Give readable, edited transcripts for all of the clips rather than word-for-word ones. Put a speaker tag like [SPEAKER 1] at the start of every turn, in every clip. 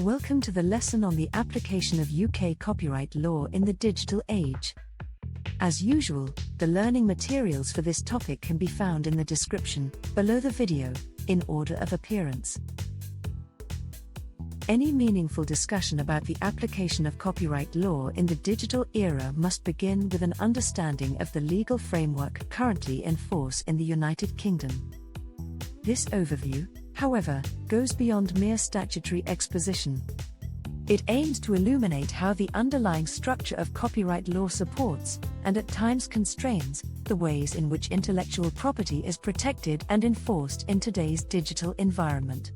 [SPEAKER 1] Welcome to the lesson on the application of UK copyright law in the digital age. As usual, the learning materials for this topic can be found in the description below the video, in order of appearance. Any meaningful discussion about the application of copyright law in the digital era must begin with an understanding of the legal framework currently in force in the United Kingdom. This overview, however, goes beyond mere statutory exposition. It aims to illuminate how the underlying structure of copyright law supports, and at times constrains, the ways in which intellectual property is protected and enforced in today's digital environment.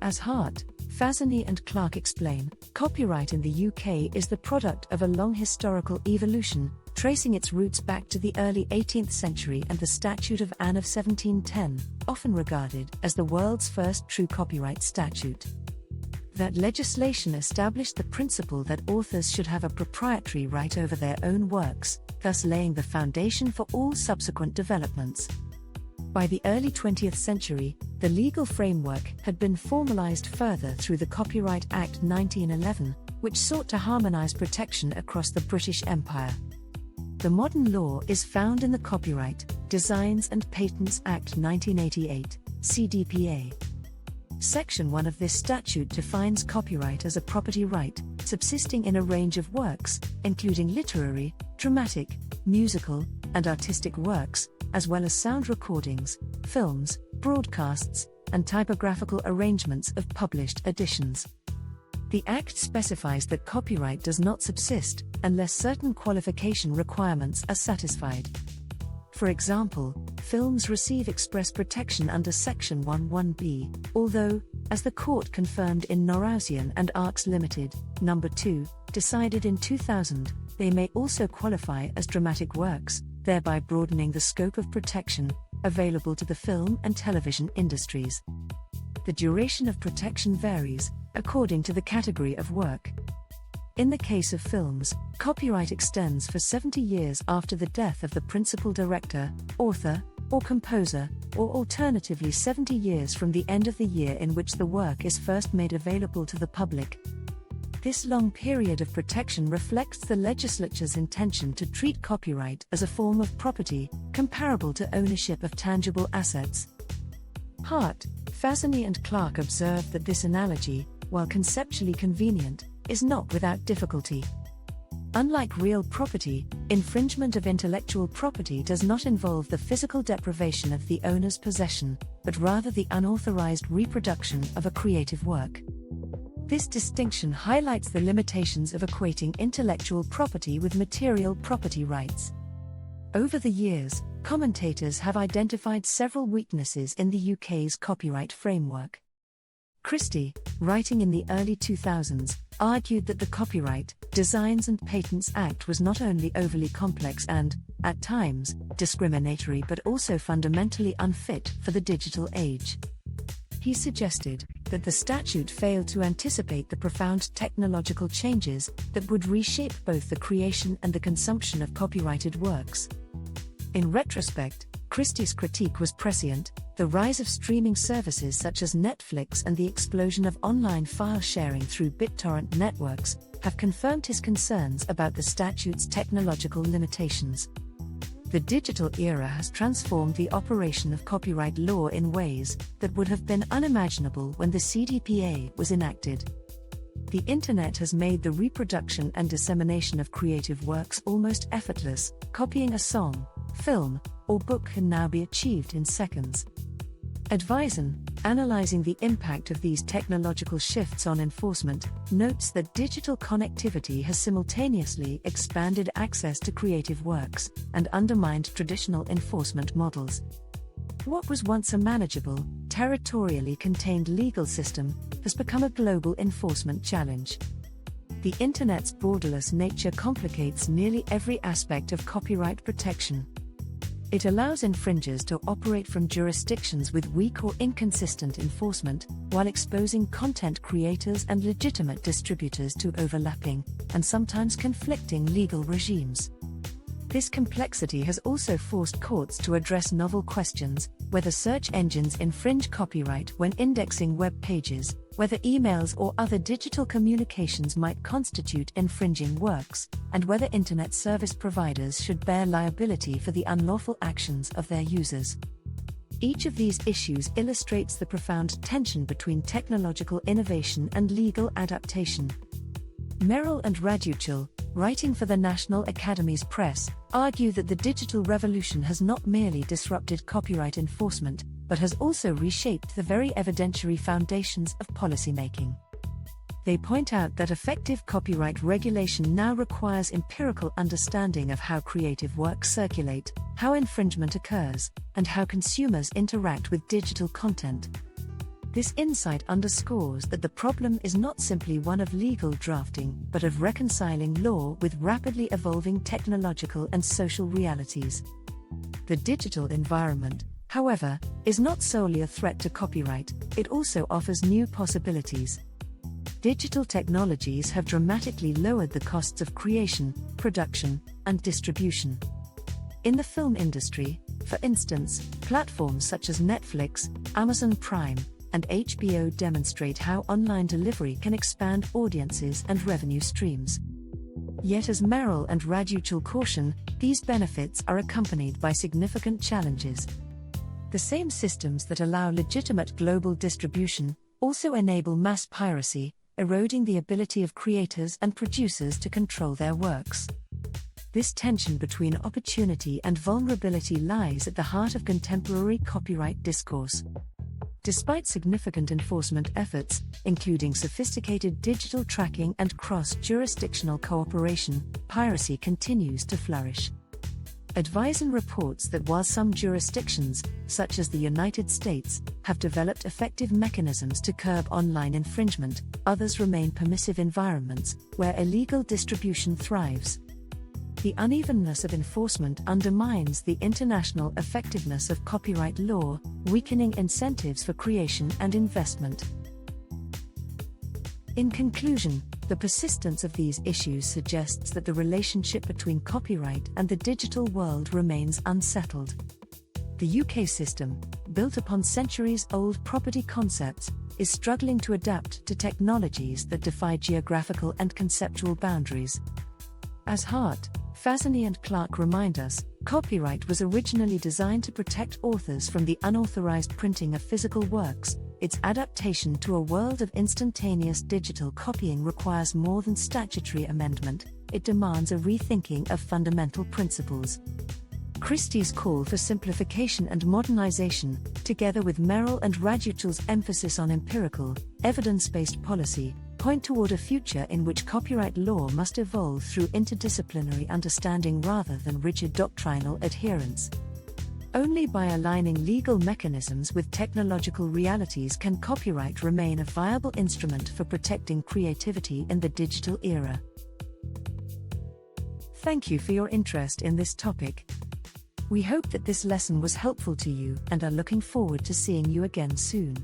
[SPEAKER 1] As Hart, Fazzani and Clark explain, copyright in the UK is the product of a long historical evolution, tracing its roots back to the early 18th century and the Statute of Anne of 1710, often regarded as the world's first true copyright statute. That legislation established the principle that authors should have a proprietary right over their own works, thus laying the foundation for all subsequent developments. By the early 20th century, the legal framework had been formalized further through the Copyright Act 1911, which sought to harmonize protection across the British Empire. The modern law is found in the Copyright, Designs and Patents Act 1988, CDPA. Section 1 of this statute defines copyright as a property right, subsisting in a range of works, including literary, dramatic, musical, and artistic works, as well as sound recordings, films, broadcasts, and typographical arrangements of published editions. The Act specifies that copyright does not subsist unless certain qualification requirements are satisfied. For example, films receive express protection under Section 11B, although, as the court confirmed in Norowzian and Arks Ltd, No. 2, decided in 2000, they may also qualify as dramatic works, thereby broadening the scope of protection available to the film and television industries. The duration of protection varies, according to the category of work. In the case of films, copyright extends for 70 years after the death of the principal director, author, or composer, or alternatively 70 years from the end of the year in which the work is first made available to the public. This long period of protection reflects the legislature's intention to treat copyright as a form of property, comparable to ownership of tangible assets. Hart, Fazzani and Clark observed that this analogy, while conceptually convenient, is not without difficulty. Unlike real property, infringement of intellectual property does not involve the physical deprivation of the owner's possession, but rather the unauthorized reproduction of a creative work. This distinction highlights the limitations of equating intellectual property with material property rights. Over the years, commentators have identified several weaknesses in the UK's copyright framework. Christie, writing in the early 2000s, argued that the Copyright, Designs and Patents Act was not only overly complex and, at times, discriminatory but also fundamentally unfit for the digital age. He suggested that the statute failed to anticipate the profound technological changes that would reshape both the creation and the consumption of copyrighted works. In retrospect, Christie's critique was prescient. The rise of streaming services such as Netflix and the explosion of online file sharing through BitTorrent networks have confirmed his concerns about the statute's technological limitations. The digital era has transformed the operation of copyright law in ways that would have been unimaginable when the CDPA was enacted. The Internet has made the reproduction and dissemination of creative works almost effortless. Copying a song, film, or book can now be achieved in seconds. Advisen, analyzing the impact of these technological shifts on enforcement, notes that digital connectivity has simultaneously expanded access to creative works and undermined traditional enforcement models. What was once a manageable, territorially contained legal system has become a global enforcement challenge. The Internet's borderless nature complicates nearly every aspect of copyright protection. It allows infringers to operate from jurisdictions with weak or inconsistent enforcement, while exposing content creators and legitimate distributors to overlapping, and sometimes conflicting legal regimes. This complexity has also forced courts to address novel questions: whether search engines infringe copyright when indexing web pages, whether emails or other digital communications might constitute infringing works, and whether internet service providers should bear liability for the unlawful actions of their users. Each of these issues illustrates the profound tension between technological innovation and legal adaptation. Merrill and Raduchel, writing for the National Academy's Press, argue that the digital revolution has not merely disrupted copyright enforcement, but has also reshaped the very evidentiary foundations of policymaking. They point out that effective copyright regulation now requires empirical understanding of how creative works circulate, how infringement occurs, and how consumers interact with digital content. This insight underscores that the problem is not simply one of legal drafting, but of reconciling law with rapidly evolving technological and social realities. The digital environment, however, is not solely a threat to copyright, it also offers new possibilities. Digital technologies have dramatically lowered the costs of creation, production, and distribution. In the film industry, for instance, platforms such as Netflix, Amazon Prime, and HBO demonstrate how online delivery can expand audiences and revenue streams. Yet, as Merrill and Raduchel caution, these benefits are accompanied by significant challenges. The same systems that allow legitimate global distribution also enable mass piracy, eroding the ability of creators and producers to control their works. This tension between opportunity and vulnerability lies at the heart of contemporary copyright discourse. Despite significant enforcement efforts, including sophisticated digital tracking and cross-jurisdictional cooperation, piracy continues to flourish. Advisen reports that while some jurisdictions, such as the United States, have developed effective mechanisms to curb online infringement, others remain permissive environments where illegal distribution thrives. The unevenness of enforcement undermines the international effectiveness of copyright law, weakening incentives for creation and investment. In conclusion, the persistence of these issues suggests that the relationship between copyright and the digital world remains unsettled. The UK system, built upon centuries-old property concepts, is struggling to adapt to technologies that defy geographical and conceptual boundaries. As Hart, Fazzani and Clark remind us, copyright was originally designed to protect authors from the unauthorized printing of physical works. Its adaptation to a world of instantaneous digital copying requires more than statutory amendment, it demands a rethinking of fundamental principles. Christie's call for simplification and modernization, together with Merrill and Raduchel's emphasis on empirical, evidence-based policy, point toward a future in which copyright law must evolve through interdisciplinary understanding rather than rigid doctrinal adherence. Only by aligning legal mechanisms with technological realities can copyright remain a viable instrument for protecting creativity in the digital era. Thank you for your interest in this topic. We hope that this lesson was helpful to you and are looking forward to seeing you again soon.